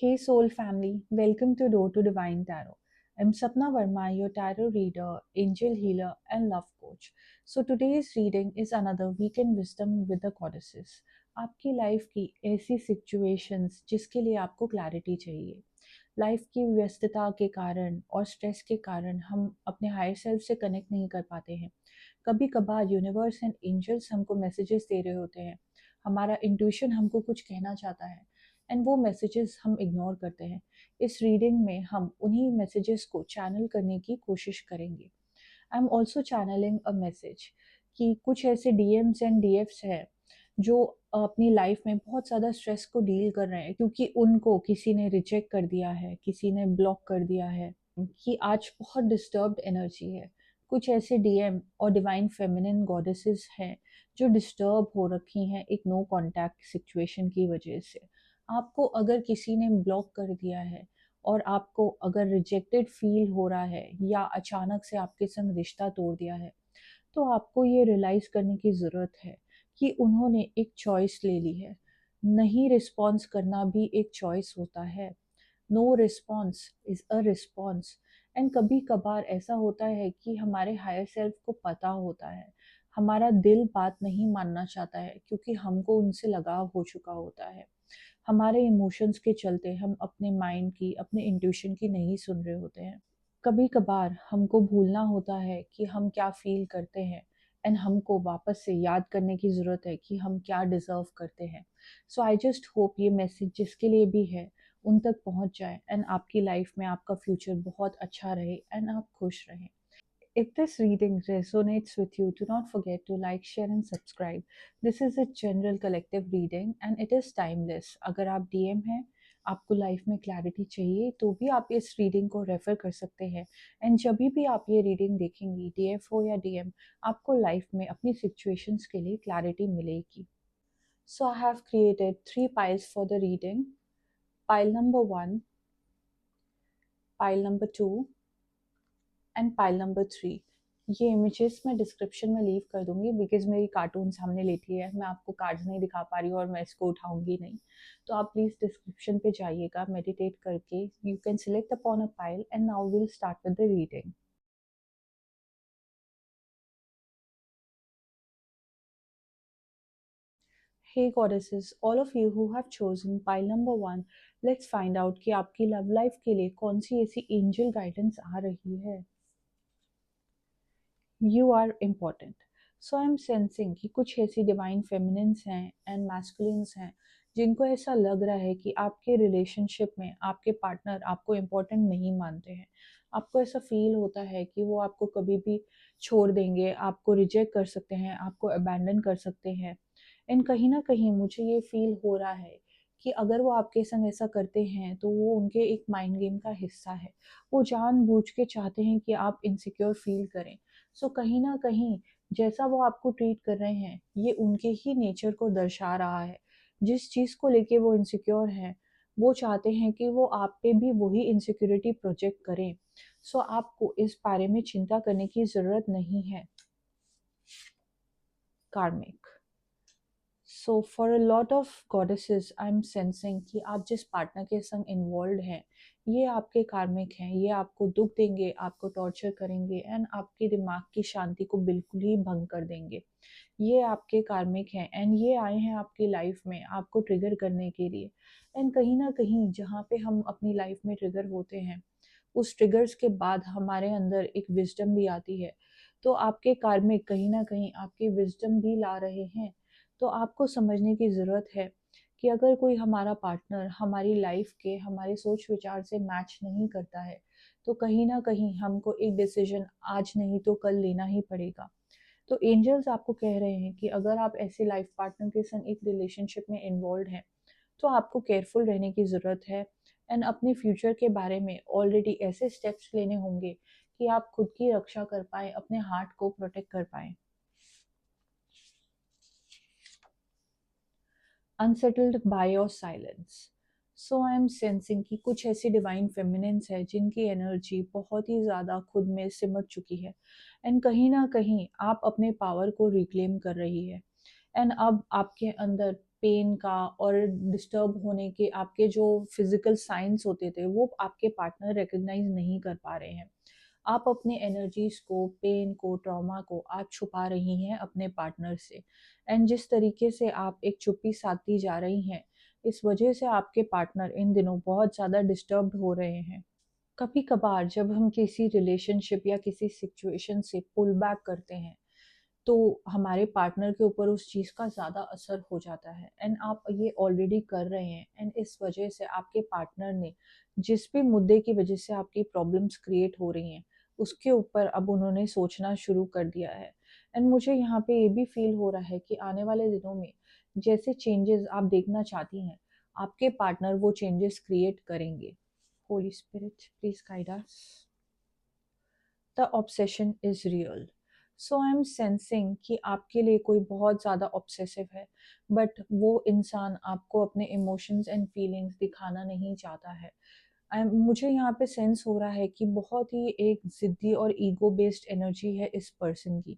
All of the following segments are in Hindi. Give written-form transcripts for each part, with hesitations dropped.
Hey Soul family, welcome to Door to Divine Tarot. I'm Sapna Verma, your tarot reader, angel healer, and love coach. So today's reading is another weekend wisdom with the goddesses. आपकी लाइफ की ऐसी सिचुएशंस जिसके लिए आपको क्लैरिटी चाहिए। लाइफ की व्यस्तता के कारण और स्ट्रेस के कारण हम अपने हायर सेल्फ से कनेक्ट नहीं कर पाते हैं। कभी कभार यूनिवर्स एंड एंजल्स हमको मैसेजेस दे रहे होते हैं। हमारा इंट्यूशन हमको कुछ कहना चाहता है एंड वो मैसेजेस हम इग्नोर करते हैं। इस रीडिंग में हम उन्हीं मैसेजेस को चैनल करने की कोशिश करेंगे। I am also channelling a message कि कुछ ऐसे डीएम्स एंड डीएफ्स है जो अपनी लाइफ में बहुत ज़्यादा स्ट्रेस को डील कर रहे हैं क्योंकि उनको किसी ने रिजेक्ट कर दिया है, किसी ने ब्लॉक कर दिया है, कि आज बहुत डिस्टर्ब्ड एनर्जी है। कुछ ऐसे डीएम और डिवाइन फेमिनिन गॉडेसेस हैं जो डिस्टर्ब हो रखी हैं एक नो कांटेक्ट सिचुएशन की वजह से। आपको अगर किसी ने ब्लॉक कर दिया है और आपको अगर रिजेक्टेड फील हो रहा है या अचानक से आपके संग रिश्ता तोड़ दिया है, तो आपको ये रियलाइज करने की ज़रूरत है कि उन्होंने एक चॉइस ले ली है। नहीं रिस्पॉन्स करना भी एक चॉइस होता है। No response is a response. And कभी कभार ऐसा होता है कि हमारे हायर सेल्फ को पता होता है, हमारा दिल बात नहीं मानना चाहता है क्योंकि हमको उनसे लगाव हो चुका होता है। हमारे इमोशंस के चलते हम अपने माइंड की, अपने इंट्यूशन की नहीं सुन रहे होते हैं। कभी कभार हमको भूलना होता है कि हम क्या फील करते हैं एंड हमको वापस से याद करने की ज़रूरत है कि हम क्या डिज़र्व करते हैं। सो आई जस्ट होप ये मैसेज जिसके लिए भी है उन तक पहुंच जाए एंड आपकी लाइफ में आपका फ्यूचर बहुत अच्छा रहे एंड आप खुश रहें। If this reading resonates with you, do not forget to like, share and subscribe. This is a general collective reading and it is timeless. अगर आप डीएम हैं, आपको लाइफ में क्लैरिटी चाहिए तो भी आप इस रीडिंग को रेफर कर सकते हैं। एंड जब भी आप ये रीडिंग देखेंगी, डीएफ हो या डीएम, आपको लाइफ में अपनी सिचुएशंस के लिए क्लैरिटी मिलेगी। So I have created 3 piles for the reading. Pile number 1, pile number 2 and pile number 3। ये इमेजेस मैं डिस्क्रिप्शन में लीव कर दूंगी बिकॉज मेरी कार्टून सामने लेटी है, मैं आपको कार्ड्स नहीं दिखा पा रही हूँ और मैं इसको उठाऊंगी नहीं। तो आप प्लीज़ डिस्क्रिप्शन पे जाइएगा, मेडिटेट करके you can select upon a pile and now will start with the reading. Hey goddesses, all of you who have chosen pile number 1, let's find out कि आपकी लव लाइफ के लिए कौन सी ऐसी एंजल गाइडेंस आ रही है। You are important. So I am sensing कि कुछ ऐसी डिवाइन फेमिनिन्स हैं एंड मैस्कुलिन्स हैं जिनको ऐसा लग रहा है कि आपके रिलेशनशिप में आपके पार्टनर आपको इम्पोर्टेंट नहीं मानते हैं। आपको ऐसा फील होता है कि वो आपको कभी भी छोड़ देंगे, आपको रिजेक्ट कर सकते हैं, आपको अबैंडन कर सकते हैं। एंड कहीं ना कहीं मुझे ये फील हो रहा है कि अगर वो आपके संग ऐसा करते हैं तो वो उनके एक माइंड गेम का हिस्सा है। वो जानबूझ के चाहते हैं कि आप इनसिक्योर फील करें। सो कहीं ना कहीं जैसा वो आपको ट्रीट कर रहे हैं ये उनके ही नेचर को दर्शा रहा है। जिस चीज़ को लेके वो इनसिक्योर हैं, वो चाहते हैं कि वो आप पे भी वही इनसिक्योरिटी प्रोजेक्ट करें। सो आपको इस बारे में चिंता करने की ज़रूरत नहीं है। कार्मिक। So for a lot of goddesses I am sensing कि आप जिस पार्टनर के संग इन्वॉल्व हैं ये आपके कार्मिक हैं। ये आपको दुख देंगे, आपको टॉर्चर करेंगे एंड आपके दिमाग की शांति को बिल्कुल ही भंग कर देंगे। ये आपके कार्मिक हैं एंड ये आए हैं आपकी लाइफ में आपको ट्रिगर करने के लिए। एंड कहीं ना कहीं जहाँ पे हम अपनी लाइफ में ट्रिगर होते हैं, उस ट्रिगर्स के बाद हमारे अंदर एक विजडम भी आती है। तो आपके कार्मिक कहीं ना कहीं आपकी विजडम भी ला रहे हैं। तो आपको समझने की ज़रूरत है कि अगर कोई हमारा पार्टनर हमारी लाइफ के हमारे सोच विचार से मैच नहीं करता है तो कहीं ना कहीं हमको एक डिसीजन आज नहीं तो कल लेना ही पड़ेगा। तो एंजल्स आपको कह रहे हैं कि अगर आप ऐसे लाइफ पार्टनर के संग एक रिलेशनशिप में इन्वॉल्व हैं तो आपको केयरफुल रहने की ज़रूरत है एंड अपने फ्यूचर के बारे में ऑलरेडी ऐसे स्टेप्स लेने होंगे कि आप खुद की रक्षा कर पाए, अपने हार्ट को प्रोटेक्ट कर पाए। Unsettled by your silence. So I am sensing कि कुछ ऐसी डिवाइन फेमिनिन्स है जिनकी एनर्जी बहुत ही ज़्यादा खुद में सिमट चुकी है एंड कहीं ना कहीं आप अपने पावर को रिक्लेम कर रही है। एंड अब आपके अंदर पेन का और डिस्टर्ब होने के आपके जो फिजिकल साइंस होते थे वो आपके पार्टनर रिकग्नाइज नहीं कर पा रहे हैं। आप अपनी एनर्जीज को, पेन को, ट्रॉमा को आप छुपा रही हैं अपने पार्टनर से। एंड जिस तरीके से आप एक चुप्पी साधती जा रही हैं, इस वजह से आपके पार्टनर इन दिनों बहुत ज़्यादा डिस्टर्ब्ड हो रहे हैं। कभी कभार जब हम किसी रिलेशनशिप या किसी सिचुएशन से पुल बैक करते हैं, तो हमारे पार्टनर के ऊपर उस चीज़ का ज़्यादा असर हो जाता है। एंड आप ये ऑलरेडी कर रहे हैं, एंड इस वजह से आपके पार्टनर ने जिस भी मुद्दे की वजह से आपकी प्रॉब्लम्स क्रिएट हो रही हैं, उसके ऊपर अब उन्होंने सोचना शुरू कर दिया है। एंड मुझे यहाँ पे ये भी फील हो रहा है कि आने वाले दिनों में जैसे चेंजेस आप देखना चाहती हैं, आपके पार्टनर वो चेंजेस क्रिएट करेंगे। Holi spirit please guide us. The obsession is real. So I am sensing कि आपके लिए कोई बहुत ज़्यादा ऑब्सेसिव है, बट वो इंसान आपको अपने इमोशंस एंड फीलिंग्स दिखाना नहीं चाहता है। मुझे यहाँ पे सेंस हो रहा है कि बहुत ही एक ज़िद्दी और ईगो बेस्ड एनर्जी है इस पर्सन की।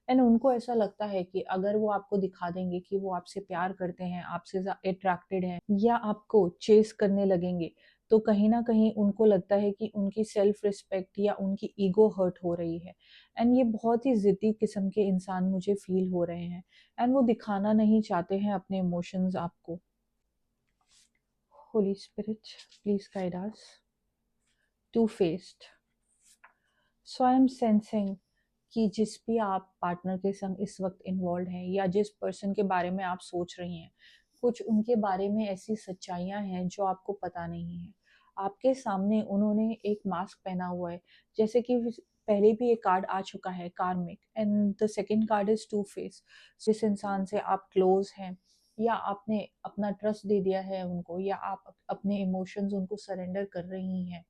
एंड उनको ऐसा लगता है कि अगर वो आपको दिखा देंगे कि वो आपसे प्यार करते हैं, आपसे अट्रैक्टेड हैं, या आपको चेस करने लगेंगे, तो कहीं ना कहीं उनको लगता है कि उनकी सेल्फ रिस्पेक्ट या उनकी ईगो हर्ट हो रही है। एंड ये बहुत ही ज़िद्दी किस्म के इंसान मुझे फील हो रहे हैं, एंड वो दिखाना नहीं चाहते हैं अपने इमोशंस आपको। Holy spirit please guide us. Two faced. So I am sensing कि जिस भी आप पार्टनर के संग इस वक्त इन्वॉल्व हैं या जिस पर्सन के बारे में आप सोच रही हैं, कुछ उनके बारे में ऐसी सच्चाइयां हैं जो आपको पता नहीं है। आपके सामने उन्होंने एक मास्क पहना हुआ है, जैसे कि पहले भी एक कार्ड आ चुका है, karmic, and the second card is two face. जिस इंसान से आप क्लोज हैं, या आपने अपना ट्रस्ट दे दिया है उनको, या आप अपने इमोशंस उनको सरेंडर कर रही हैं,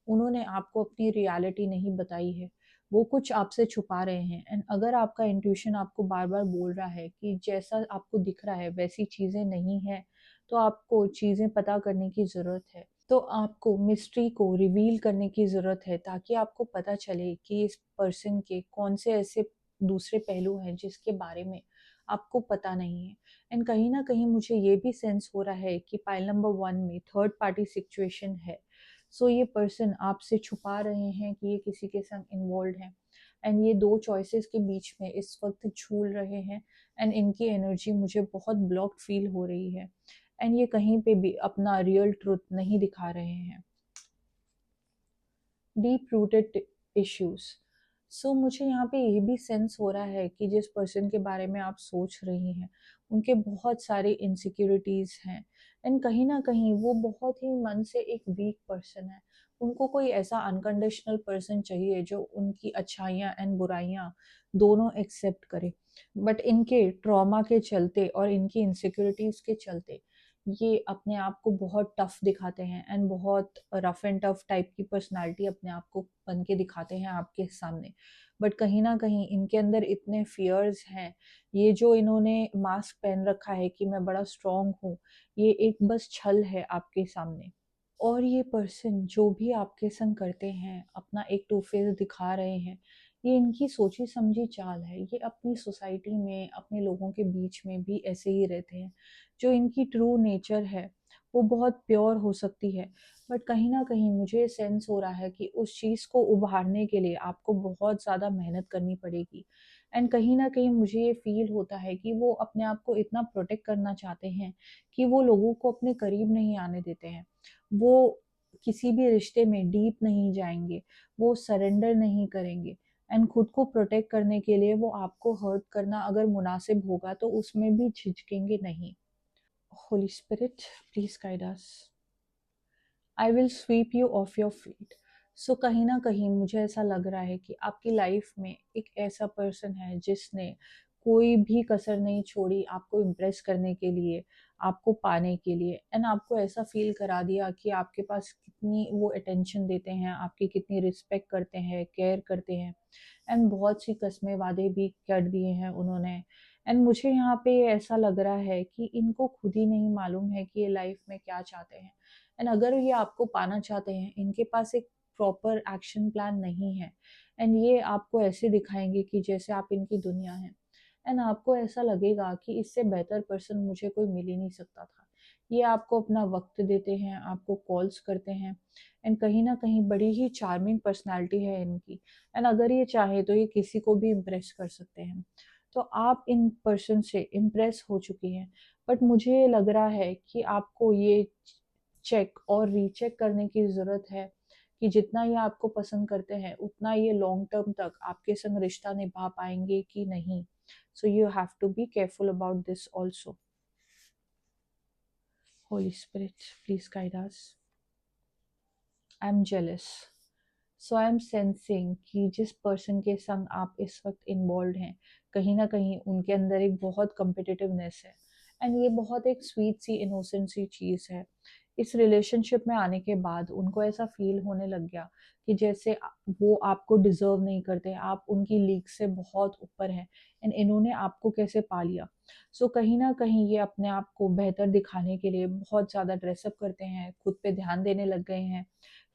उन्होंने आपको अपनी रियलिटी नहीं बताई है, वो कुछ आपसे छुपा रहे हैं। एंड अगर आपका इंट्यूशन आपको बार बार बोल रहा है कि जैसा आपको दिख रहा है वैसी चीज़ें नहीं है, तो आपको चीज़ें पता करने की ज़रूरत है। तो आपको मिस्ट्री को रिवील करने की ज़रूरत है, ताकि आपको पता चले कि इस पर्सन के कौन से ऐसे दूसरे पहलू हैं जिसके बारे में आपको पता नहीं है। एंड कहीं ना कहीं मुझे ये भी सेंस हो रहा है कि पाइल नंबर 1 में थर्ड पार्टी सिचुएशन है। सो ये पर्सन आपसे छुपा रहे हैं कि ये किसी के संग इन्वॉल्व हैं, एंड ये दो चॉइसेस के बीच में इस वक्त झूल रहे हैं। एंड इनकी एनर्जी मुझे बहुत ब्लॉक्ड फील हो रही है, एंड ये कहीं पे भी अपना रियल ट्रुथ नहीं दिखा रहे हैं। Deep rooted issues. सो मुझे यहाँ पे ये भी सेंस हो रहा है कि जिस पर्सन के बारे में आप सोच रही हैं, उनके बहुत सारी इनसिक्योरिटीज हैं, एंड कहीं ना कहीं वो बहुत ही मन से एक वीक पर्सन है। उनको कोई ऐसा अनकंडीशनल पर्सन चाहिए जो उनकी अच्छाइयाँ एंड बुराइयाँ दोनों एक्सेप्ट करे। बट इनके ट्रॉमा के चलते और इनकी इनसिक्योरिटीज के चलते ये अपने आप को बहुत टफ दिखाते हैं, एंड बहुत रफ एंड टफ टाइप की पर्सनालिटी अपने आप को बन के दिखाते हैं आपके सामने। बट कहीं ना कहीं इनके अंदर इतने फियर्स हैं। ये जो इन्होंने मास्क पहन रखा है कि मैं बड़ा स्ट्रांग हूँ, ये एक बस छल है आपके सामने। और ये पर्सन जो भी आपके संग करते हैं, अपना एक टू फेस दिखा रहे हैं, ये इनकी सोची समझी चाल है। ये अपनी सोसाइटी में, अपने लोगों के बीच में भी ऐसे ही रहते हैं। जो इनकी ट्रू नेचर है वो बहुत प्योर हो सकती है, बट कहीं ना कहीं मुझे सेंस हो रहा है कि उस चीज़ को उभारने के लिए आपको बहुत ज़्यादा मेहनत करनी पड़ेगी। एंड कहीं ना कहीं मुझे ये फील होता है कि वो अपने आप को इतना प्रोटेक्ट करना चाहते हैं कि वो लोगों को अपने करीब नहीं आने देते हैं। वो किसी भी रिश्ते में डीप नहीं जाएंगे, वो सरेंडर नहीं करेंगे। एंड खुद को प्रोटेक्ट करने के लिए वो आपको हर्ट करना अगर मुनासिब होगा तो उसमें भी झिझकेंगे नहीं। Holy spirit please guide us. I will sweep you off your feet. So कहीं ना कहीं मुझे ऐसा लग रहा है कि आपकी लाइफ में एक ऐसा पर्सन है जिसने कोई भी कसर नहीं छोड़ी आपको इम्प्रेस करने के लिए, आपको पाने के लिए। एंड आपको ऐसा फील करा दिया कि आपके पास कितनी वो अटेंशन देते हैं, आपकी कितनी रिस्पेक्ट करते हैं, केयर करते हैं। एंड बहुत सी कस्में वादे भी कर दिए हैं उन्होंने। एंड मुझे यहाँ पे ऐसा लग रहा है कि इनको खुद ही नहीं मालूम है कि ये लाइफ में क्या चाहते हैं। एंड अगर ये आपको पाना चाहते हैं, इनके पास एक प्रॉपर एक्शन प्लान नहीं है। एंड ये आपको ऐसे दिखाएंगे कि जैसे आप इनकी दुनिया है। एंड आपको ऐसा लगेगा कि इससे बेहतर पर्सन मुझे कोई मिल ही नहीं सकता था। ये आपको अपना वक्त देते हैं, आपको कॉल्स करते हैं, एंड कहीं ना कहीं बड़ी ही चार्मिंग पर्सनालिटी है इनकी। एंड अगर ये चाहे तो ये किसी को भी इम्प्रेस कर सकते हैं। तो आप इन पर्सन से इम्प्रेस हो चुकी हैं, बट मुझे लग रहा है कि आपको ये चेक और रीचेक करने की ज़रूरत है कि जितना ये आपको पसंद करते हैं उतना ये लॉन्ग टर्म तक आपके संग रिश्ता निभा पाएंगे कि नहीं। So you have to be careful about this also. Holy spirit please guide us. I am jealous. So I am sensing कि जिस पर्सन के संग आप इस वक्त इन्वॉल्व हैं, कहीं ना कहीं उनके अंदर एक बहुत कम्पिटिटिवनेस है। एंड ये बहुत एक स्वीट सी इनोसेंट सी चीज़ है। इस रिलेशनशिप में आने के बाद उनको ऐसा फील होने लग गया कि जैसे वो आपको डिजर्व नहीं करते, आप उनकी लीग से बहुत ऊपर हैं, एंड इन्होंने आपको कैसे पा लिया। सो कहीं ना कहीं ये अपने आप को बेहतर दिखाने के लिए बहुत ज़्यादा ड्रेसअप करते हैं, खुद पे ध्यान देने लग गए हैं,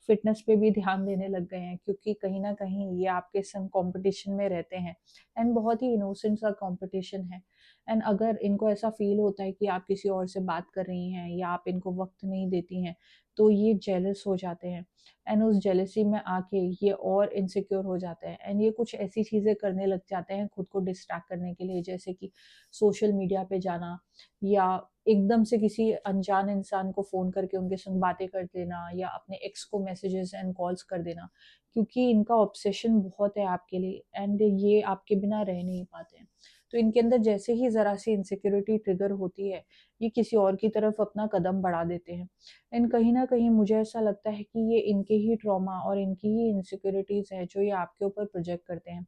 फिटनेस पे भी ध्यान देने लग गए हैं, क्योंकि कहीं ना कहीं ये आपके संग कंपटीशन में रहते हैं। एंड बहुत ही इनोसेंट सा कंपटीशन है। एंड अगर इनको ऐसा फील होता है कि आप किसी और से बात कर रही हैं या आप इनको वक्त नहीं देती हैं, तो ये जेलस हो जाते हैं। एंड उस जेलसी में आके ये और इनसिक्योर हो जाते हैं, एंड ये कुछ ऐसी चीज़ें करने लग जाते हैं खुद को डिस्ट्रैक्ट करने के लिए, जैसे कि सोशल मीडिया पे जाना, या एकदम से किसी अनजान इंसान को फ़ोन करके उनके संग बातें कर देना, या अपने एक्स को मैसेजेस एंड कॉल्स कर देना, क्योंकि इनका ऑब्सेशन बहुत है आपके लिए, एंड ये आपके बिना रह नहीं पाते हैं। तो इनके अंदर जैसे ही ज़रा सी इनसिक्योरिटी ट्रिगर होती है, ये किसी और की तरफ अपना कदम बढ़ा देते हैं। एंड कहीं न कहीं मुझे ऐसा लगता है कि ये इनके ही ट्रॉमा और इनकी ही इनसिक्योरिटीज़ है जो ये आपके ऊपर प्रोजेक्ट करते हैं।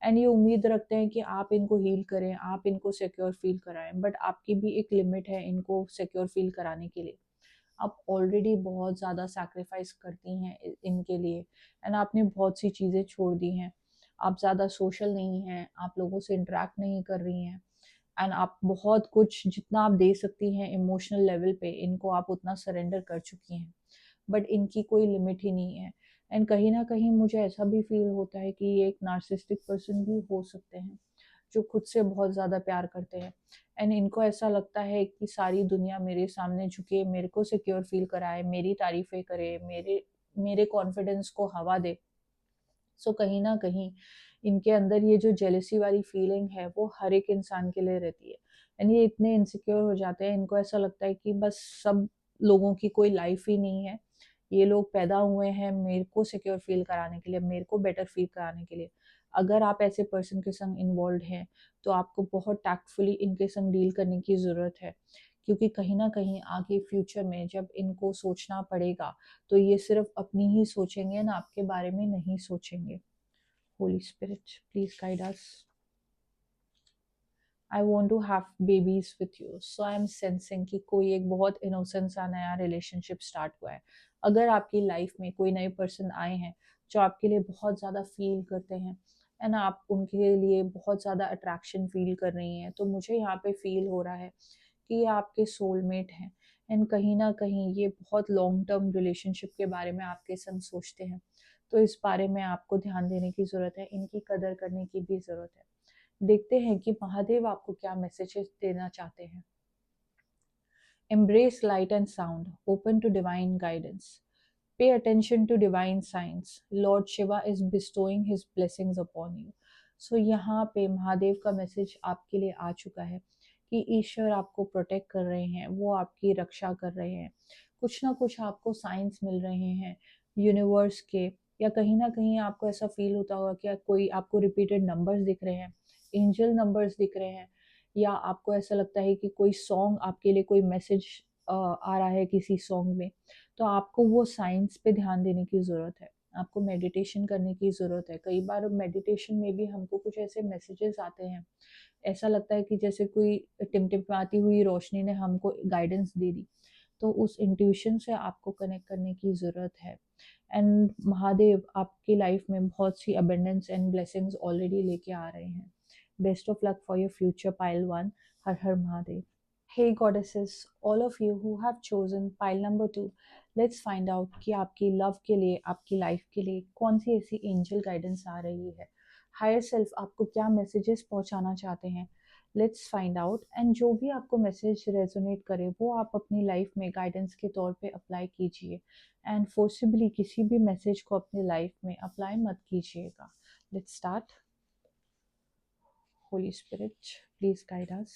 एंड ये उम्मीद रखते हैं कि आप इनको हील करें, आप इनको सिक्योर फील कराएँ, बट आपकी भी एक लिमिट है इनको सिक्योर फील कराने के लिए। आप ऑलरेडी बहुत ज़्यादा सैक्रिफाइस करती हैं इनके लिए, एंड आपने बहुत सी चीज़ें छोड़ दी हैं। आप ज़्यादा सोशल नहीं हैं, आप लोगों से इंटरैक्ट नहीं कर रही हैं, एंड आप बहुत कुछ जितना आप दे सकती हैं इमोशनल लेवल पे इनको आप उतना सरेंडर कर चुकी हैं, बट इनकी कोई लिमिट ही नहीं है। एंड कहीं ना कहीं मुझे ऐसा भी फील होता है कि ये एक नार्सिसिस्टिक पर्सन भी हो सकते हैं, जो खुद से बहुत ज़्यादा प्यार करते हैं। एंड इनको ऐसा लगता है कि सारी दुनिया मेरे सामने झुके, मेरे को सिक्योर फील कराए, मेरी तारीफ़ें करे, मेरे मेरे कॉन्फिडेंस को हवा दे। सो कहीं न कहीं इनके अंदर ये जो जेलसी वाली फीलिंग है वो हर एक इंसान के लिए रहती है। एंड ये इतने इनसिक्योर हो जाते हैं, इनको ऐसा लगता है कि बस सब लोगों की कोई लाइफ ही नहीं है। ये लोग पैदा हुए हैं मेरे को सिक्योर फील कराने के लिए, मेरे को बेटर फील कराने के लिए। अगर आप ऐसे पर्सन के संग इन्वॉल्व्ड हैं, तो आपको बहुत टैक्टफुली इनके संग डील करने की ज़रूरत है। क्योंकि कहीं न कहीं आगे फ्यूचर में जब इनको सोचना पड़ेगा, तो ये सिर्फ़ अपनी ही सोचेंगे ना, आपके बारे में नहीं सोचेंगे। Holy spirit please guide us. I want to have babies with you. So I am sensing कि कोई एक बहुत इनोसेंट सा नया रिलेशनशिप स्टार्ट हुआ है। अगर आपकी लाइफ में कोई नए पर्सन आए हैं जो आपके लिए बहुत ज़्यादा फील करते हैं, एंड आप उनके लिए बहुत ज़्यादा अट्रैक्शन फील कर रही हैं, तो मुझे यहाँ पे फील हो रहा है कि ये आपके सोलमेट हैं। एंड कहीं ना कहीं ये बहुत लॉन्ग टर्म रिलेशनशिप के बारे में आपके संग सोचते हैं। तो इस बारे में आपको ध्यान देने की ज़रूरत है, इनकी कदर करने की भी ज़रूरत है। देखते हैं कि महादेव आपको क्या मैसेजेस देना चाहते हैं। Embrace light and sound, open to divine guidance. Pay attention to divine signs. Lord Shiva is bestowing his blessings upon you. So यहाँ पे महादेव का मैसेज आपके लिए आ चुका है कि ईश्वर आपको प्रोटेक्ट कर रहे हैं, वो आपकी रक्षा कर रहे हैं। कुछ ना कुछ आपको साइंस मिल रहे हैं यूनिवर्स के, या कहीं ना कहीं आपको ऐसा फील होता होगा कि कोई आपको रिपीटेड नंबर्स दिख रहे हैं, एंजल नंबर्स दिख रहे हैं, या आपको ऐसा लगता है कि कोई सॉन्ग आपके लिए कोई मैसेज आ रहा है किसी सॉन्ग में। तो आपको वो साइंस पे ध्यान देने की ज़रूरत है, आपको मेडिटेशन करने की ज़रूरत है। कई बार मेडिटेशन में भी हमको कुछ ऐसे मैसेजेस आते हैं, ऐसा लगता है कि जैसे कोई टिमटिमाती हुई रोशनी ने हमको गाइडेंस दे दी। तो उस इंट्यूशन से आपको कनेक्ट करने की ज़रूरत है। एंड महादेव आपकी लाइफ में बहुत सी अबेंडेंस एंड ब्लेसिंग्स ऑलरेडी लेके आ रहे हैं। Best of luck for your future pile one. हर हर Mahadev. Hey goddesses, all of you who have chosen pile number 2, let's find out कि आपकी लव के लिए, आपकी लाइफ के लिए कौन सी ऐसी एंजल गाइडेंस आ रही है। हायर सेल्फ आपको क्या मैसेजेस पहुंचाना चाहते हैं। लेट्स फाइंड आउट, एंड जो भी आपको मैसेज रेजोनेट करे वो आप अपनी लाइफ में गाइडेंस के तौर पे अप्लाई कीजिए, एंड फोर्सिबली किसी भी मैसेज को अपनी लाइफ में अप्लाई मत कीजिएगा. Let's start. Holi spirit, please guide us.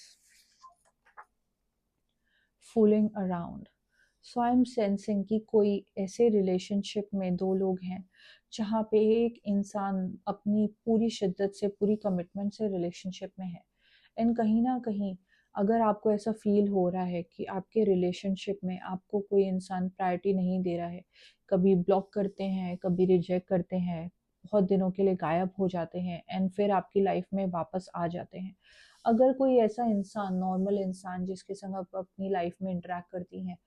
Fooling around. So I am sensing कि कोई ऐसे रिलेशनशिप में दो लोग हैं जहाँ पे एक इंसान अपनी पूरी शिद्दत से, पूरी कमिटमेंट से रिलेशनशिप में है, एंड कहीं ना कहीं अगर आपको ऐसा फील हो रहा है कि आपके रिलेशनशिप में आपको कोई इंसान प्रायोरिटी नहीं दे रहा है, कभी ब्लॉक करते हैं, कभी रिजेक्ट करते हैं, बहुत दिनों के लिए गायब हो जाते हैं एंड फिर आपकी लाइफ में वापस आ जाते हैं, अगर कोई ऐसा इंसान, नॉर्मल इंसान जिसके संग आप अपनी लाइफ में इंटरेक्ट करती हैं,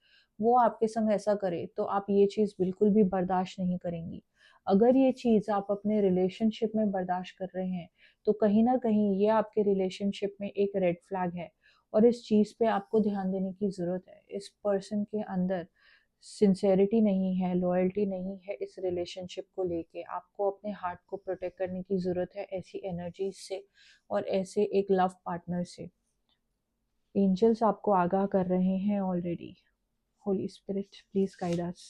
वो आपके संग ऐसा करे, तो आप ये चीज़ बिल्कुल भी बर्दाश्त नहीं करेंगी. अगर ये चीज़ आप अपने रिलेशनशिप में बर्दाश्त कर रहे हैं, तो कहीं ना कहीं ये आपके रिलेशनशिप में एक रेड फ्लैग है, और इस चीज़ पे आपको ध्यान देने की ज़रूरत है. इस पर्सन के अंदर सिंसेरिटी नहीं है, लॉयल्टी नहीं है. इस रिलेशनशिप को लेके आपको अपने हार्ट को प्रोटेक्ट करने की ज़रूरत है ऐसी एनर्जी से और ऐसे एक लव पार्टनर से. एंजल्स आपको आगाह कर रहे हैं already. Holy spirit, please guide us.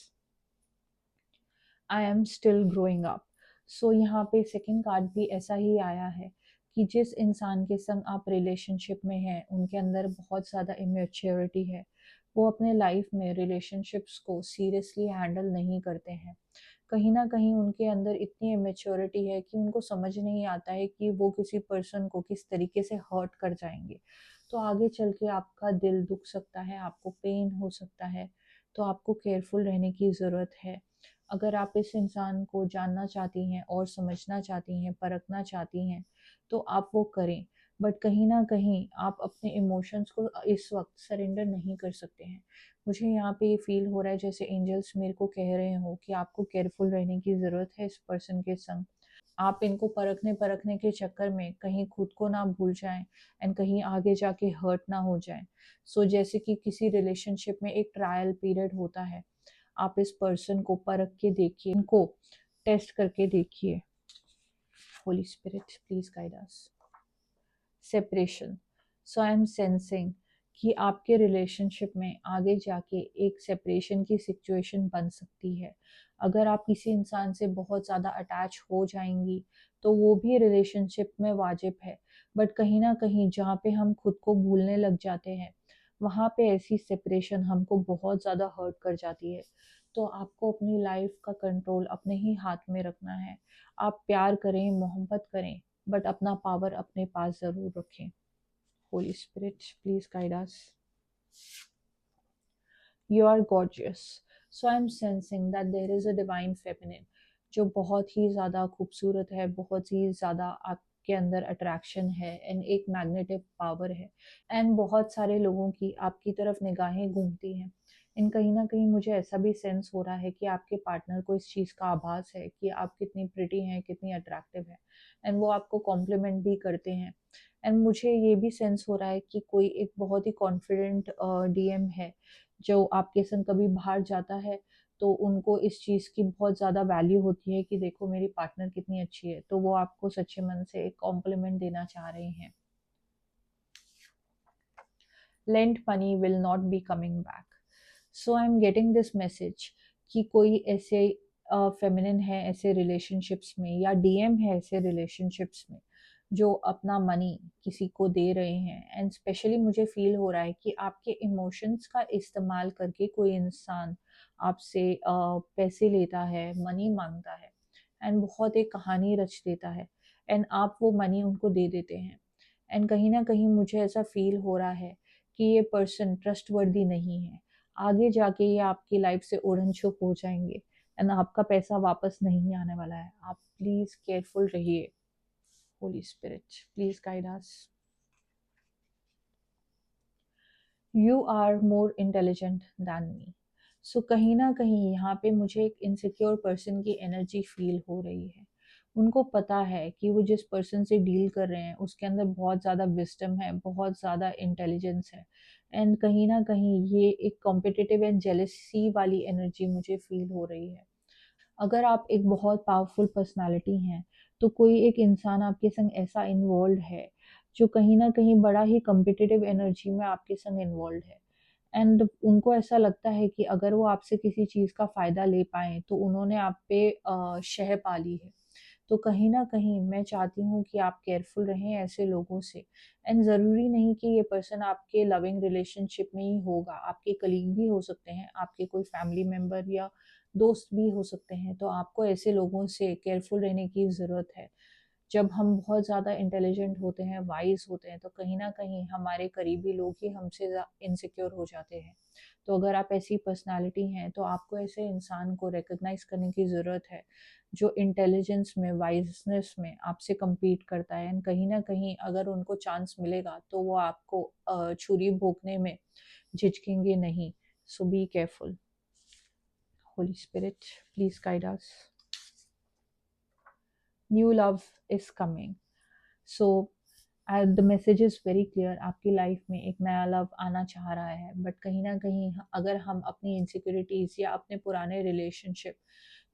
I am still growing up. So यहाँ पे सेकंड कार्ड भी ऐसा ही आया है कि जिस इंसान के संग आप रिलेशनशिप में हैं उनके अंदर बहुत ज़्यादा इमेच्योरिटी है. वो अपने लाइफ में रिलेशनशिप्स को सीरियसली हैंडल नहीं करते हैं. कहीं ना कहीं उनके अंदर इतनी इमेच्योरिटी है कि उनको समझ नहीं आता है कि वो किसी पर्सन को किस तरीके से हर्ट कर जाएंगे. तो आगे चल के आपका दिल दुख सकता है, आपको पेन हो सकता है. तो आपको केयरफुल रहने की ज़रूरत है. अगर आप इस इंसान को जानना चाहती हैं और समझना चाहती हैं, परखना चाहती हैं, तो आप वो करें. बट कहीं ना कहीं आप अपने इमोशंस को इस वक्त सरेंडर नहीं कर सकते हैं. मुझे यहाँ पे ये फील हो रहा है जैसे एंजल्स मेरे को कह रहे हो कि आपको केयरफुल रहने की ज़रूरत है इस पर्सन के संग. आप इनको परखने परखने के चक्कर में कहीं खुद को ना भूल जाएं एंड कहीं आगे जाके हर्ट ना हो जाएं. सो जैसे कि किसी रिलेशनशिप में एक ट्रायल पीरियड होता है, आप इस पर्सन को परख के देखिए, इनको टेस्ट करके देखिए. Holi spirit, please guide us. Separation. So I am sensing कि आपके रिलेशनशिप में आगे जाके एक सेपरेशन की सिचुएशन बन सकती है. अगर आप किसी इंसान से बहुत ज़्यादा अटैच हो जाएंगी तो वो भी रिलेशनशिप में वाजिब है. बट कहीं ना कहीं जहाँ पे हम खुद को भूलने लग जाते हैं, वहाँ पे ऐसी सेपरेशन हमको बहुत ज़्यादा हर्ट कर जाती है. तो आपको अपनी लाइफ का कंट्रोल अपने ही हाथ में रखना है. आप प्यार करें, मोहब्बत करें, बट अपना पावर अपने पास ज़रूर रखें. Holy spirit, please guide us. You are gorgeous. So I am sensing that there is a divine feminine जो बहुत ही ज़्यादा खूबसूरत है, बहुत ही ज़्यादा आपके अंदर अट्रैक्शन है एंड एक मैग्नेटिक पावर है. एंड बहुत सारे लोगों की आपकी तरफ निगाहें घूमती हैं. इन कहीं ना कहीं मुझे ऐसा भी सेंस हो रहा है कि आपके पार्टनर को इस चीज़ का आभास है कि आप कितनी प्रिटी हैं, कितनी अट्रैक्टिव है, एंड वो आपको कॉम्प्लीमेंट भी करते हैं. एंड मुझे ये भी सेंस हो रहा है कि कोई एक बहुत ही कॉन्फिडेंट डीएम है जो आपके संग कभी बाहर जाता है, तो उनको इस चीज़ की बहुत ज़्यादा वैल्यू होती है कि देखो मेरी पार्टनर कितनी अच्छी है, तो वो आपको सच्चे मन से एक कॉम्प्लीमेंट देना चाह रहे हैं. lent money will not be coming back. So I'm getting this message कि कोई ऐसे फेमिनिन है ऐसे रिलेशनशिप्स में, या डीएम है ऐसे रिलेशनशिप्स में जो अपना मनी किसी को दे रहे हैं. एंड स्पेशली मुझे फील हो रहा है कि आपके इमोशंस का इस्तेमाल करके कोई इंसान आपसे पैसे लेता है, मनी मांगता है, एंड बहुत एक कहानी रच देता है, एंड आप वो मनी उनको दे देते हैं. एंड कहीं ना कहीं मुझे ऐसा फील हो रहा है कि ये पर्सन ट्रस्टवर्दी नहीं है. आगे जाके ये आपकी लाइफ से उड़न छुप हो जाएंगे एंड आपका पैसा वापस नहीं आने वाला है. आप प्लीज केयरफुल रहिए. Holy spirit, please guide us. You are more intelligent than me. So कहीं ना कहीं यहाँ पे मुझे एक इनसिक्योर पर्सन की एनर्जी फील हो रही है. उनको पता है कि वो जिस पर्सन से डील कर रहे हैं उसके अंदर बहुत ज़्यादा विस्डम है, बहुत ज़्यादा इंटेलिजेंस है. एंड कहीं ना कहीं ये एक कॉम्पिटिटिव एंड जेलसी वाली एनर्जी मुझे फील हो रही है. अगर आप एक बहुत पावरफुल पर्सनालिटी हैं, तो कोई एक इंसान आपके संग ऐसा इन्वॉल्व है जो कहीं न कहीं बड़ा ही कॉम्पिटिटिव एनर्जी में आपके संग इन्वॉल्व्ड है। एंड उनको ऐसा लगता है कि अगर वो आपसे किसी चीज़ का फ़ायदा ले पाएँ, तो उन्होंने आप पे शह पाली है। तो कहीं न कहीं मैं चाहती हूँ कि आप केयरफुल रहें ऐसे लोगों से। एंड ज़रूरी नहीं कि ये पर्सन आपके लविंग रिलेशनशिप में ही होगा, आपके कलीग भी हो सकते हैं, आपके कोई फैमिली मेंबर या दोस्त भी हो सकते हैं। तो आपको ऐसे लोगों से केयरफुल रहने की ज़रूरत है। जब हम बहुत ज़्यादा इंटेलिजेंट होते हैं, वाइज़ होते हैं, तो कहीं न कहीं हमारे करीबी लोग ही हमसे इनसिक्योर हो जाते हैं। तो अगर आप ऐसी पर्सनैलिटी हैं, तो आपको ऐसे इंसान को रिकॉग्नाइज़ करने की ज़रूरत है, जो इंटेलिजेंस में, वाइज़नेस में आपसे कम्पीट करता है। एंड कहीं न कहीं अगर उनको चांस मिलेगा, तो वो आपको छुरी भोंकने में झिझकेंगे नहीं। So be careful. Holy spirit, please guide us. New love is coming. So the message is very clear, आपकी लाइफ में एक नया लव आना चाह रहा है। बट कहीं ना कहीं अगर हम अपनी इनसिक्योरिटीज़ या अपने पुराने रिलेशनशिप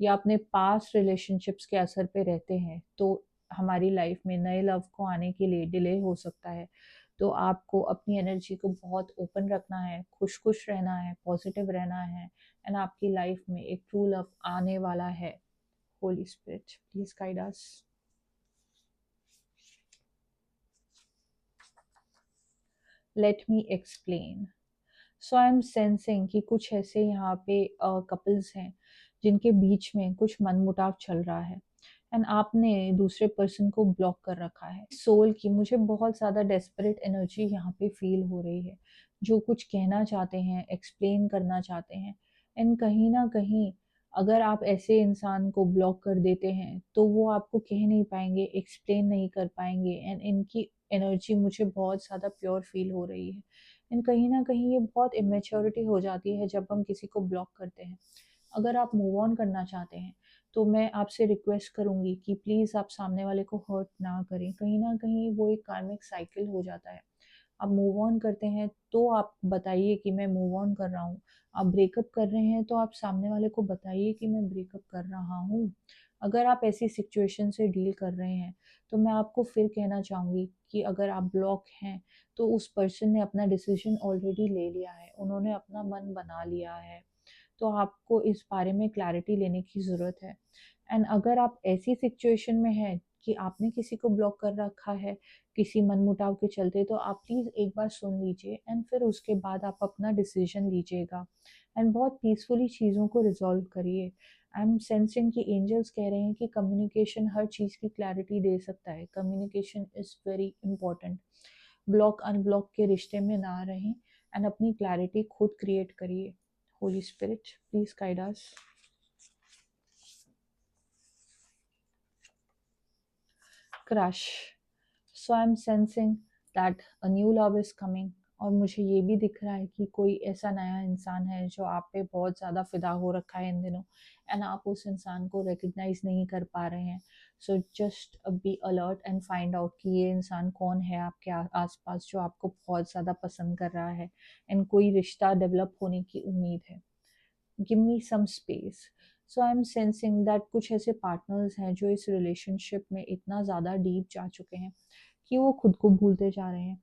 या अपने पास्ट रिलेशनशिप्स के असर पे रहते हैं, तो हमारी लाइफ में नए लव को आने के लिए डिले हो सकता है। तो आपको अपनी एनर्जी को बहुत ओपन रखना है, खुश खुश रहना है, पॉजिटिव रहना है। एंड आपकी लाइफ में एक ट्रू लव आने वाला है। Holy spirit, please guide us. Let me explain. So I am sensing कि कुछ ऐसे यहाँ पे कपल्स हैं जिनके बीच में कुछ मनमुटाव चल रहा है। एंड आपने दूसरे पर्सन को ब्लॉक कर रखा है। सोल की मुझे बहुत ज़्यादा डेस्परेट एनर्जी यहाँ पे फील हो रही है, जो कुछ कहना चाहते हैं, एक्सप्लेन करना चाहते हैं। एंड कहीं ना कहीं अगर आप ऐसे इंसान को ब्लॉक कर देते हैं, तो वो आपको कह नहीं पाएंगे, एक्सप्लेन नहीं कर पाएंगे। एंड इनकी एनर्जी मुझे बहुत ज़्यादा प्योर फील हो रही है। एंड कहीं न कहीं ये बहुत इमेच्योरिटी हो जाती है जब हम किसी को ब्लॉक करते हैं। अगर आप मूव ऑन करना चाहते हैं, तो मैं आपसे रिक्वेस्ट करूँगी कि प्लीज़ आप सामने वाले को हर्ट ना करें। कहीं न कहीं वो एक कार्मिक साइकिल हो जाता है। आप मूव ऑन करते हैं, तो आप बताइए कि मैं मूव ऑन कर रहा हूँ। आप ब्रेकअप कर रहे हैं, तो आप सामने वाले को बताइए कि मैं ब्रेकअप कर रहा हूँ। अगर आप ऐसी सिचुएशन से डील कर रहे हैं, तो मैं आपको फिर कहना चाहूँगी कि अगर आप ब्लॉक हैं, तो उस पर्सन ने अपना डिसीजन ऑलरेडी ले लिया है, उन्होंने अपना मन बना लिया है। तो आपको इस बारे में क्लैरिटी लेने की ज़रूरत है। एंड अगर आप ऐसी सिचुएशन में हैं कि आपने किसी को ब्लॉक कर रखा है किसी मनमुटाव के चलते, तो आप प्लीज़ एक बार सुन लीजिए एंड फिर उसके बाद आप अपना डिसीजन लीजिएगा। एंड बहुत पीसफुली चीज़ों को रिजॉल्व करिए। आई एम सेंसिंग कि एंजल्स कह रहे हैं कि कम्युनिकेशन हर चीज़ की क्लैरिटी दे सकता है। Communication is very important. Block unblock के रिश्ते में ना रहें एंड अपनी क्लैरिटी खुद क्रिएट करिए। Holi spirit, please guide us. Crush. So I am sensing that a new love is coming. और मुझे ये भी दिख रहा है कि कोई ऐसा नया इंसान है जो आप पे बहुत ज़्यादा फिदा हो रखा है इन दिनों। एंड आप उस इंसान को रिकग्नाइज नहीं कर पा रहे हैं। So just be alert and find out कि ये इंसान कौन है आपके आसपास जो आपको बहुत ज़्यादा पसंद कर रहा है। एंड कोई रिश्ता डेवलप होने की उम्मीद है। Give me some space. So I am sensing that कुछ ऐसे पार्टनर्स हैं जो इस रिलेशनशिप में इतना ज़्यादा डीप जा चुके हैं कि वो खुद को भूलते जा रहे हैं।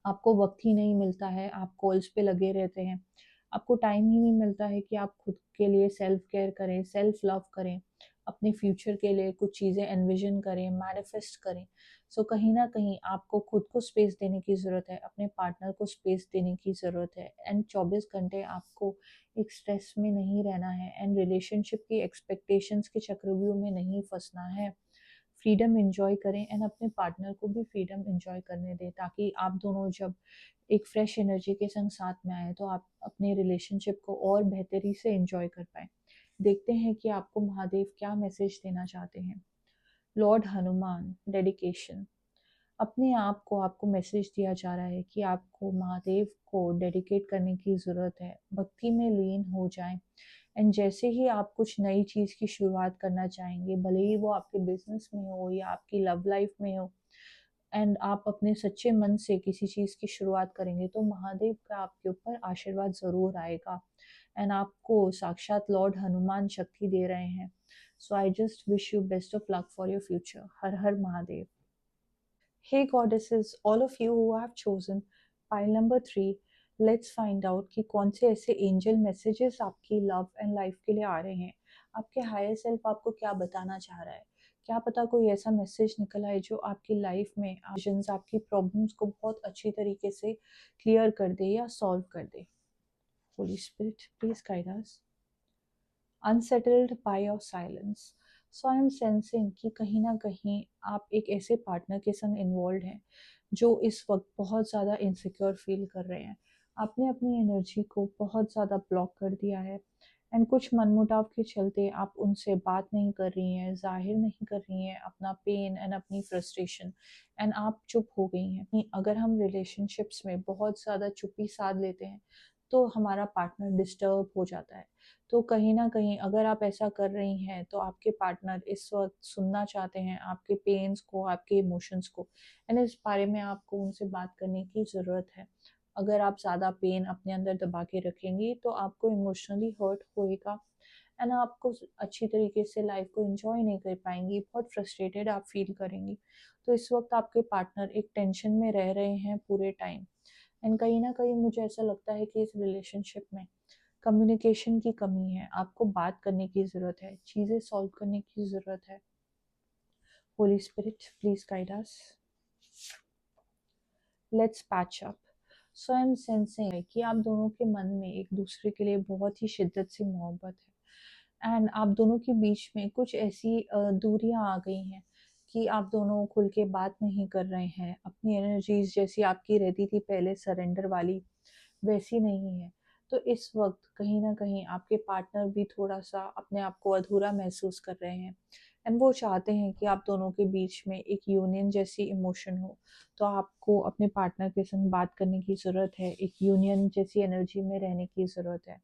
आपको वक्त ही नहीं मिलता है, आप कॉल्स पे लगे रहते हैं। आपको टाइम ही नहीं मिलता है कि आप खुद के लिए सेल्फ केयर करें, सेल्फ लव करें, अपने फ्यूचर के लिए कुछ चीज़ें एनविजन करें, मैनिफेस्ट करें। सो कहीं ना कहीं आपको खुद को स्पेस देने की ज़रूरत है, अपने पार्टनर को स्पेस देने की ज़रूरत है। एंड 24 घंटे आपको एक स्ट्रेस में नहीं रहना है एंड रिलेशनशिप की एक्सपेक्टेशंस के चक्रव्यूह में नहीं फंसना है। फ्रीडम इंजॉय करें एंड अपने पार्टनर को भी फ्रीडम इंजॉय करने दें, ताकि आप दोनों जब एक फ्रेश एनर्जी के संग साथ में आए, तो आप अपने रिलेशनशिप को और बेहतरी से इंजॉय कर पाए। देखते हैं कि आपको महादेव क्या मैसेज देना चाहते हैं। Lord Hanuman, dedication. अपने आप को आपको मैसेज दिया जा रहा है कि आपको महादेव को डेडिकेट करने की ज़रूरत है, भक्ति में लीन हो जाएं। एंड जैसे ही आप कुछ नई चीज़ की शुरुआत करना चाहेंगे, भले ही वो आपके बिजनेस में हो या आपकी लव लाइफ में हो, एंड आप अपने सच्चे मन से किसी चीज़ की शुरुआत करेंगे, तो महादेव का आपके ऊपर आशीर्वाद ज़रूर आएगा। एंड आपको साक्षात लॉर्ड हनुमान शक्ति दे रहे हैं। So I just wish you best of luck for your future. हर हर Mahadev. Hey goddesses, all of you who have chosen pile number 3, let's find out कि कौन से ऐसे एंजल मैसेजेस आपकी लव एंड लाइफ के लिए आ रहे हैं। आपके हायर सेल्फ आपको क्या बताना चाह रहा है? क्या पता कोई ऐसा मैसेज निकल आए जो आपकी लाइफ में विजन्स, आपकी प्रॉब्लम्स को बहुत अच्छी तरीके से क्लियर कर दे या सॉल्व कर दे। Holy spirit, please guide us. Unsettled by your silence. So I am sensing कि कहीं ना कहीं आप एक ऐसे पार्टनर के संग इन्वॉल्व हैं जो इस वक्त बहुत ज़्यादा इनसिक्योर फील कर रहे हैं। आपने अपनी एनर्जी को बहुत ज़्यादा ब्लॉक कर दिया है एंड कुछ मनमुटाव के चलते आप उनसे बात नहीं कर रही हैं, जाहिर नहीं कर रही हैं अपना पेन एंड अपनी फ्रस्ट्रेशन, एंड आप चुप हो गई हैं। अगर हम रिलेशनशिप्स में बहुत ज़्यादा चुप्पी साध लेते हैं तो हमारा पार्टनर डिस्टर्ब हो जाता है। तो कहीं न कहीं अगर आप ऐसा कर रही हैं तो आपके पार्टनर इस वक़्त सुनना चाहते हैं आपके पेन्स को, आपके इमोशंस को, एंड इस बारे में आपको उनसे बात करने की ज़रूरत है। अगर आप ज़्यादा पेन अपने अंदर दबा के रखेंगी तो आपको इमोशनली हर्ट होएगा एंड आपको अच्छी तरीके से लाइफ को एंजॉय नहीं कर पाएंगी, बहुत फ्रस्ट्रेटेड आप फील करेंगी। तो इस वक्त आपके पार्टनर एक टेंशन में रह रहे हैं पूरे टाइम, एंड कहीं ना कहीं मुझे ऐसा लगता है कि इस रिलेशनशिप में कम्युनिकेशन की कमी है। आपको बात करने की ज़रूरत है, चीज़ें सॉल्व करने की ज़रूरत है। Holy spirit, please guide us. Let's patch up. So I am sensing कि आप दोनों के मन में एक दूसरे के लिए बहुत ही शिद्दत से मोहब्बत है एंड आप दोनों के बीच में कुछ ऐसी दूरियां आ गई हैं कि आप दोनों खुल के बात नहीं कर रहे हैं। अपनी एनर्जीज जैसी आपकी रहती थी पहले सरेंडर वाली, वैसी नहीं है। तो इस वक्त कहीं ना कहीं आपके पार्टनर भी थोड़ा सा अपने आप को अधूरा महसूस कर रहे हैं एंड वो चाहते हैं कि आप दोनों के बीच में एक यूनियन जैसी इमोशन हो। तो आपको अपने पार्टनर के संग बात करने की ज़रूरत है, एक यूनियन जैसी एनर्जी में रहने की ज़रूरत है।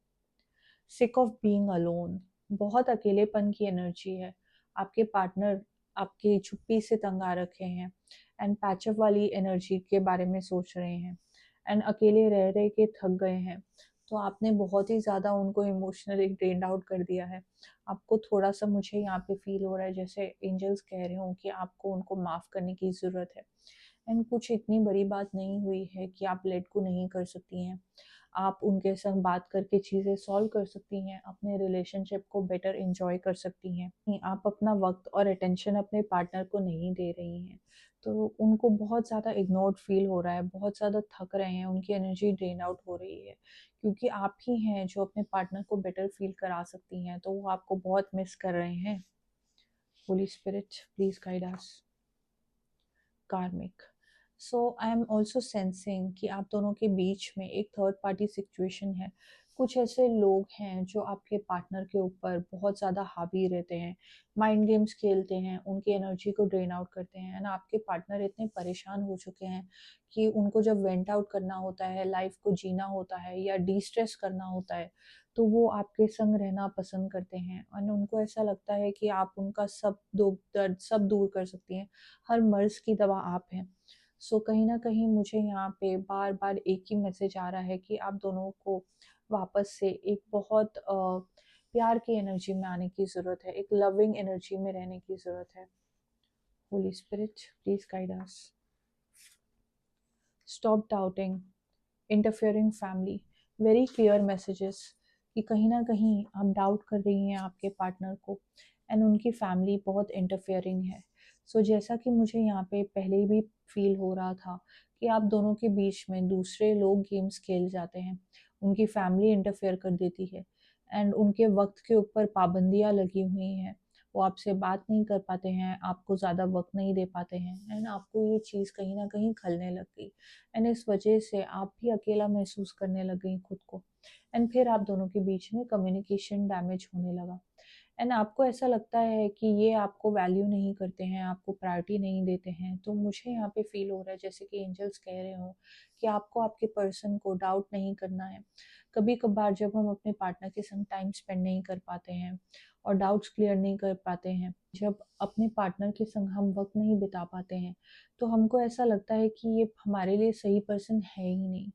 सिक ऑफ बीइंग अलोन, बहुत अकेलेपन की एनर्जी है। आपके पार्टनर आपकी चुप्पी से तंग आ रखे हैं एंड पैचअप वाली एनर्जी के बारे में सोच रहे हैं एंड अकेले रह रह के थक गए हैं। तो आपने बहुत ही ज़्यादा उनको इमोशनली ड्रेन्ड आउट कर दिया है। आपको थोड़ा सा, मुझे यहाँ पे फील हो रहा है जैसे एंजल्स कह रहे हो कि आपको उनको माफ़ करने की ज़रूरत है एंड कुछ इतनी बड़ी बात नहीं हुई है कि आप लेट को नहीं कर सकती हैं। आप उनके संग बात करके चीज़ें सॉल्व कर सकती हैं, अपने रिलेशनशिप को बेटर एंजॉय कर सकती हैं। आप अपना वक्त और अटेंशन अपने पार्टनर को नहीं दे रही हैं तो उनको बहुत ज़्यादा इग्नोर्ड फील हो रहा है, बहुत ज़्यादा थक रहे हैं, उनकी एनर्जी ड्रेन आउट हो रही है क्योंकि आप ही हैं जो अपने पार्टनर को बेटर फील करा सकती हैं। तो वो आपको बहुत मिस कर रहे हैं। होली स्पिरिट, प्लीज गाइड अस। कार्मिक। सो आई एम ऑल्सो सेंसिंग कि आप दोनों के बीच में एक थर्ड पार्टी सिचुएशन है। कुछ ऐसे लोग हैं जो आपके पार्टनर के ऊपर बहुत ज़्यादा हावी रहते हैं, माइंड गेम्स खेलते हैं, उनकी एनर्जी को ड्रेन आउट करते हैं एंड आपके पार्टनर इतने परेशान हो चुके हैं कि उनको जब वेंट आउट करना होता है, लाइफ को जीना होता है या डी स्ट्रेस करना होता है तो वो आपके संग रहना पसंद करते हैं और उनको ऐसा लगता है कि आप उनका सब दुख दर्द सब दूर कर सकती हैं, हर मर्ज़ की दवा आप हैं। सो कहीं न कहीं मुझे यहाँ पे बार-बार एक ही मैसेज आ रहा है कि आप दोनों को वापस से एक बहुत प्यार की एनर्जी में आने की ज़रूरत है, एक लविंग एनर्जी में रहने की ज़रूरत है। Holy spirit, please guide us. Stop doubting, interfering family, very clear messages कि कहीं ना कहीं आप डाउट कर रही हैं आपके पार्टनर को एंड उनकी फैमिली बहुत इंटरफेयरिंग है। जैसा कि मुझे यहाँ पे पहले भी फील हो रहा था कि आप दोनों के बीच में दूसरे लोग गेम्स खेल जाते हैं, उनकी फैमिली इंटरफेयर कर देती है एंड उनके वक्त के ऊपर पाबंदियाँ लगी हुई हैं। वो आपसे बात नहीं कर पाते हैं, आपको ज़्यादा वक्त नहीं दे पाते हैं एंड आपको ये चीज़ कहीं ना कहीं खलने लग गई एंड इस वजह से आप भी अकेला महसूस करने लग गई खुद को एंड फिर आप दोनों के बीच में कम्युनिकेशन डैमेज होने लगा एंड आपको ऐसा लगता है कि ये आपको वैल्यू नहीं करते हैं, आपको प्रायोरिटी नहीं देते हैं। तो मुझे यहाँ पे फील हो रहा है जैसे कि एंजल्स कह रहे हो कि आपको आपके पर्सन को डाउट नहीं करना है। कभी कभार जब हम अपने पार्टनर के संग टाइम स्पेंड नहीं कर पाते हैं और डाउट्स क्लियर नहीं कर पाते हैं, जब अपने पार्टनर के संग हम वक्त नहीं बिता पाते हैं तो हमको ऐसा लगता है कि ये हमारे लिए सही पर्सन है ही नहीं।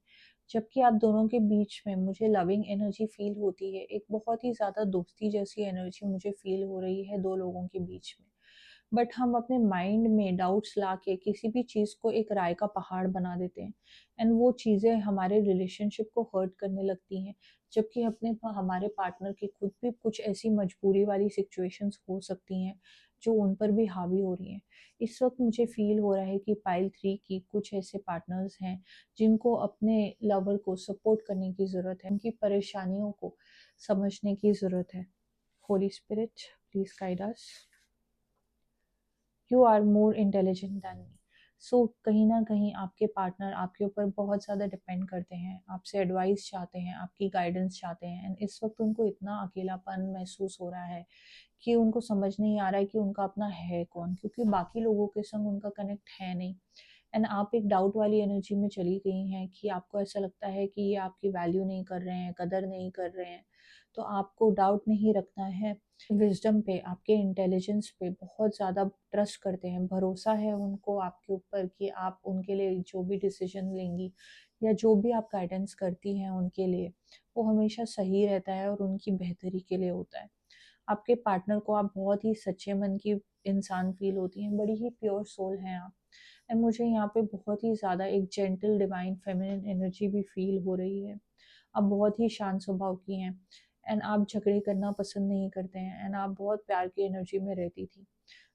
जबकि आप दोनों के बीच में मुझे लविंग एनर्जी फील होती है, एक बहुत ही ज़्यादा दोस्ती जैसी एनर्जी मुझे फील हो रही है दो लोगों के बीच में। बट हम अपने माइंड में डाउट्स ला के किसी भी चीज़ को एक राय का पहाड़ बना देते हैं, एंड वो चीज़ें हमारे रिलेशनशिप को हर्ट करने लगती हैं। जबकि अपने हमारे पार्टनर की खुद भी कुछ ऐसी मजबूरी वाली सिचुएशंस हो सकती हैं जो उन पर भी हावी हो रही हैं। इस वक्त मुझे फील हो रहा है कि पाइल 3 की कुछ ऐसे पार्टनर्स हैं जिनको अपने लवर को सपोर्ट करने की ज़रूरत है, उनकी परेशानियों को समझने की ज़रूरत है। Holy spirit, please guide us. You are more intelligent than me. So कहीं ना कहीं आपके पार्टनर आपके ऊपर बहुत ज़्यादा डिपेंड करते हैं, आपसे एडवाइस चाहते हैं, आपकी गाइडेंस चाहते हैं, एंड इस वक्त उनको इतना अकेलापन महसूस हो रहा है कि उनको समझ नहीं आ रहा है कि उनका अपना है कौन, क्योंकि बाकी लोगों के संग उनका कनेक्ट है नहीं। एंड आप एक डाउट वाली एनर्जी में चली गई हैं कि आपको ऐसा लगता है कि ये आपकी वैल्यू नहीं कर रहे हैं, कदर नहीं कर रहे हैं। तो आपको डाउट नहीं रखना है विजडम पे, आपके इंटेलिजेंस पे बहुत ज़्यादा ट्रस्ट करते हैं, भरोसा है उनको आपके ऊपर कि आप उनके लिए जो भी डिसीजन लेंगी या जो भी आप गाइडेंस करती हैं उनके लिए, वो हमेशा सही रहता है और उनकी बेहतरी के लिए होता है। आपके पार्टनर को आप बहुत ही सच्चे मन की इंसान फील होती हैं, बड़ी ही प्योर सोल हैं आप। एंड मुझे यहाँ पे बहुत ही ज़्यादा एक जेंटल डिवाइन फेमिनिन एनर्जी भी फील हो रही है। आप बहुत ही शांत स्वभाव की हैं, एंड आप झगड़े करना पसंद नहीं करते हैं, एंड आप बहुत प्यार की एनर्जी में रहती थी।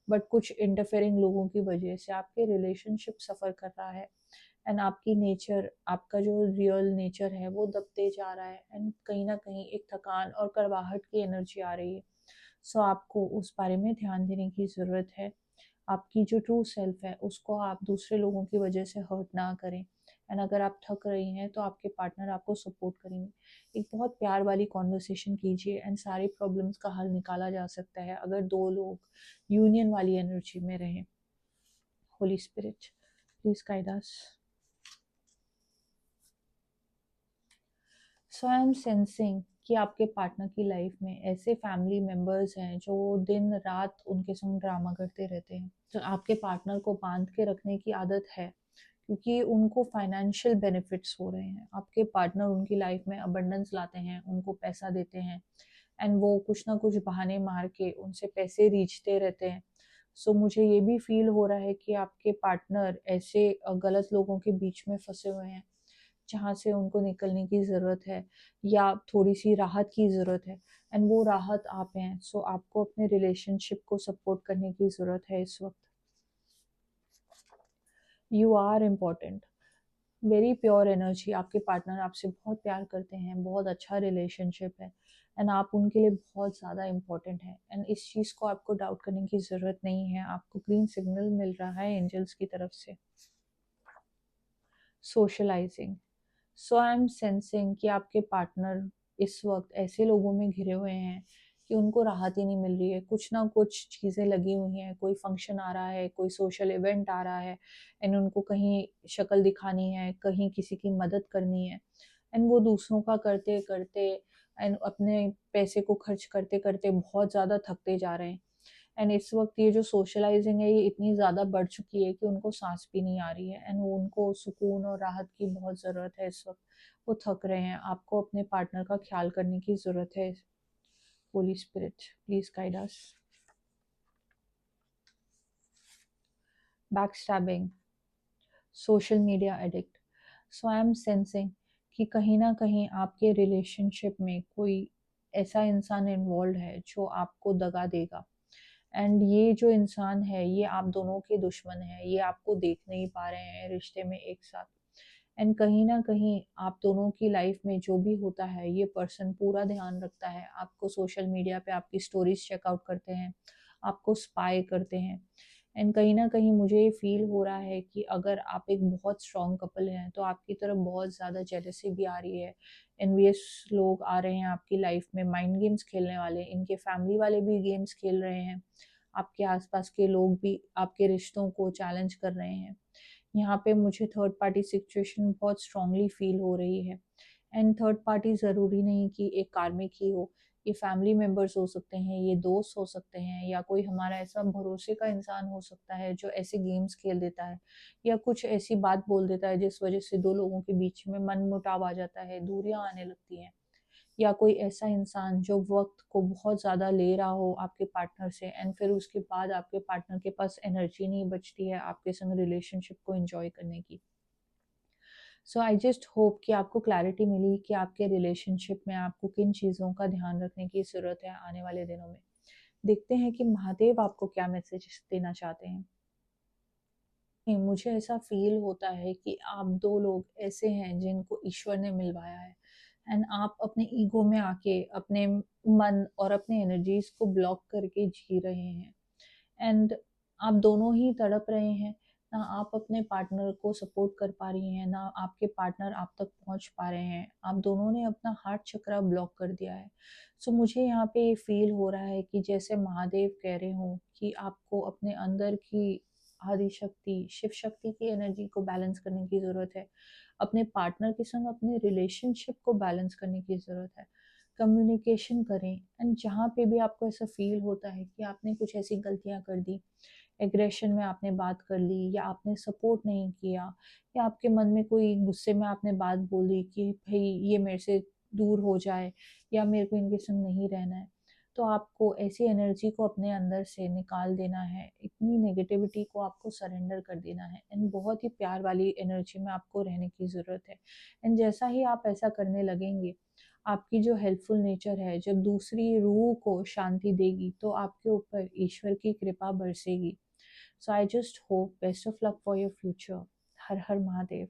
बट कुछ इंटरफेयरिंग लोगों की वजह से आपके रिलेशनशिप सफ़र कर रहा है, एंड आपकी नेचर, आपका जो रियल नेचर है वो दबते जा रहा है, एंड कहीं ना कहीं एक थकान और कड़वाहट की एनर्जी आ रही है। सो आपको उस बारे में ध्यान देने की ज़रूरत है। आपकी जो ट्रू सेल्फ है उसको आप दूसरे लोगों की वजह से हर्ट ना करें, एंड अगर आप थक रही हैं तो आपके पार्टनर आपको सपोर्ट करेंगे। एक बहुत प्यार वाली कॉन्वर्सेशन कीजिए, एंड सारी प्रॉब्लम्स का हल निकाला जा सकता है अगर दो लोग यूनियन वाली एनर्जी में रहें। Holi spirit, please guide us. So I am sensing कि आपके पार्टनर की लाइफ में ऐसे फैमिली मेंबर्स हैं जो दिन रात उनके संग ड्रामा करते रहते हैं। तो आपके पार्टनर को बांध के रखने की आदत है क्योंकि उनको फाइनेंशियल बेनिफिट्स हो रहे हैं। आपके पार्टनर उनकी लाइफ में अबंडेंस लाते हैं, उनको पैसा देते हैं, एंड वो कुछ ना कुछ बहाने मार के उनसे पैसे रीछते रहते हैं। सो मुझे ये भी फील हो रहा है कि आपके पार्टनर ऐसे गलत लोगों के बीच में फंसे हुए हैं जहाँ से उनको निकलने की ज़रूरत है या थोड़ी सी राहत की ज़रूरत है, एंड वो राहत आप हैं। सो आपको अपने रिलेशनशिप को सपोर्ट करने की ज़रूरत है इस वक्त। You are important, very pure energy. आपके पार्टनर आपसे बहुत प्यार करते हैं, बहुत अच्छा रिलेशनशिप है, एंड आप उनके लिए बहुत ज़्यादा इम्पोर्टेंट है, एंड इस चीज़ को आपको डाउट करने की ज़रूरत नहीं है। आपको ग्रीन सिग्नल मिल रहा है एंजल्स की तरफ से। Socialising, so I am sensing कि आपके पार्टनर इस वक्त ऐसे लोगों में घिरे हुए हैं कि उनको राहत ही नहीं मिल रही है। कुछ ना कुछ चीज़ें लगी हुई हैं, कोई फंक्शन आ रहा है, कोई सोशल इवेंट आ रहा है, एंड उनको कहीं शक्ल दिखानी है, कहीं किसी की मदद करनी है, एंड वो दूसरों का करते करते एंड अपने पैसे को खर्च करते करते बहुत ज़्यादा थकते जा रहे हैं। एंड इस वक्त ये जो सोशलाइजिंग है ये इतनी ज़्यादा बढ़ चुकी है कि उनको सांस भी नहीं आ रही है, एंड वो उनको सुकून और राहत की बहुत ज़रूरत है इस वक्त। वो थक रहे हैं, आपको अपने पार्टनर का ख्याल करने की ज़रूरत है। Holy spirit, please guide us. Back stabbing, social media addict, so I am sensing कि कहीं ना कहीं आपके रिलेशनशिप में कोई ऐसा इंसान इन्वॉल्व है जो आपको दगा देगा, एंड ये जो इंसान है ये आप दोनों के दुश्मन है, ये आपको देख नहीं पा रहे हैं रिश्ते में एक साथ। एंड कहीं ना कहीं आप दोनों की लाइफ में जो भी होता है ये पर्सन पूरा ध्यान रखता है, आपको सोशल मीडिया पे आपकी स्टोरीज चेकआउट करते हैं, आपको स्पाई करते हैं। एंड कहीं ना कहीं मुझे ये फील हो रहा है कि अगर आप एक बहुत स्ट्रॉन्ग कपल हैं तो आपकी तरफ बहुत ज़्यादा जेलसी भी आ रही है। एनवियस लोग आ रहे हैं आपकी लाइफ में, माइंड गेम्स खेलने वाले, इनके फैमिली वाले भी गेम्स खेल रहे हैं, आपके आसपास के लोग भी आपके रिश्तों को चैलेंज कर रहे हैं। यहाँ पे मुझे थर्ड पार्टी सिचुएशन बहुत स्ट्रांगली फील हो रही है, एंड थर्ड पार्टी ज़रूरी नहीं कि एक कार्मिक ही हो, ये फैमिली मेम्बर्स हो सकते हैं, ये दोस्त हो सकते हैं, या कोई हमारा ऐसा भरोसे का इंसान हो सकता है जो ऐसे गेम्स खेल देता है या कुछ ऐसी बात बोल देता है जिस वजह से दो लोगों के बीच में मन मुटाव आ जाता है, दूरियां आने लगती हैं। या कोई ऐसा इंसान जो वक़्त को बहुत ज़्यादा ले रहा हो आपके पार्टनर से एंड फिर उसके बाद आपके पार्टनर के पास एनर्जी नहीं बचती है आपके संग रिलेशनशिप को एन्जॉय करने की। सो आई जस्ट होप कि आपको क्लैरिटी मिली कि आपके रिलेशनशिप में आपको किन चीज़ों का ध्यान रखने की ज़रूरत है आने वाले दिनों में। देखते हैं कि महादेव आपको क्या मैसेज देना चाहते हैं। नहीं, मुझे ऐसा फ़ील होता है कि आप 2 लोग ऐसे हैं जिनको ईश्वर ने मिलवाया है एंड आप अपने ईगो में आके अपने मन और अपने एनर्जीज़ को ब्लॉक करके जी रहे हैं एंड आप दोनों ही तड़प रहे हैं। ना आप अपने पार्टनर को सपोर्ट कर पा रही हैं, ना आपके पार्टनर आप तक पहुँच पा रहे हैं। आप दोनों ने अपना हार्ट चक्रा ब्लॉक कर दिया है। सो मुझे यहाँ पे ये फ़ील हो रहा है कि जैसे महादेव कह रहे हों कि आपको अपने अंदर की आदि शक्ति, शिव शक्ति की एनर्जी को बैलेंस करने की ज़रूरत है। अपने पार्टनर के संग अपने रिलेशनशिप को बैलेंस करने की ज़रूरत है। कम्युनिकेशन करें एंड जहाँ पे भी आपको ऐसा फ़ील होता है कि आपने कुछ ऐसी गलतियाँ कर दी, एग्रेशन में आपने बात कर ली या आपने सपोर्ट नहीं किया या आपके मन में कोई गुस्से में आपने बात बोल दी कि भई ये मेरे से दूर हो जाए या मेरे को इनके संग नहीं रहना है। तो आपको ऐसी एनर्जी को अपने अंदर से निकाल देना है, इतनी नेगेटिविटी को आपको सरेंडर कर देना है एंड बहुत ही प्यार वाली एनर्जी में आपको रहने की ज़रूरत है। एंड जैसा ही आप ऐसा करने लगेंगे, आपकी जो हेल्पफुल नेचर है, जब दूसरी रूह को शांति देगी, तो आपके ऊपर ईश्वर की कृपा बरसेगी। So I just hope best of luck for your future. हर हर महादेव।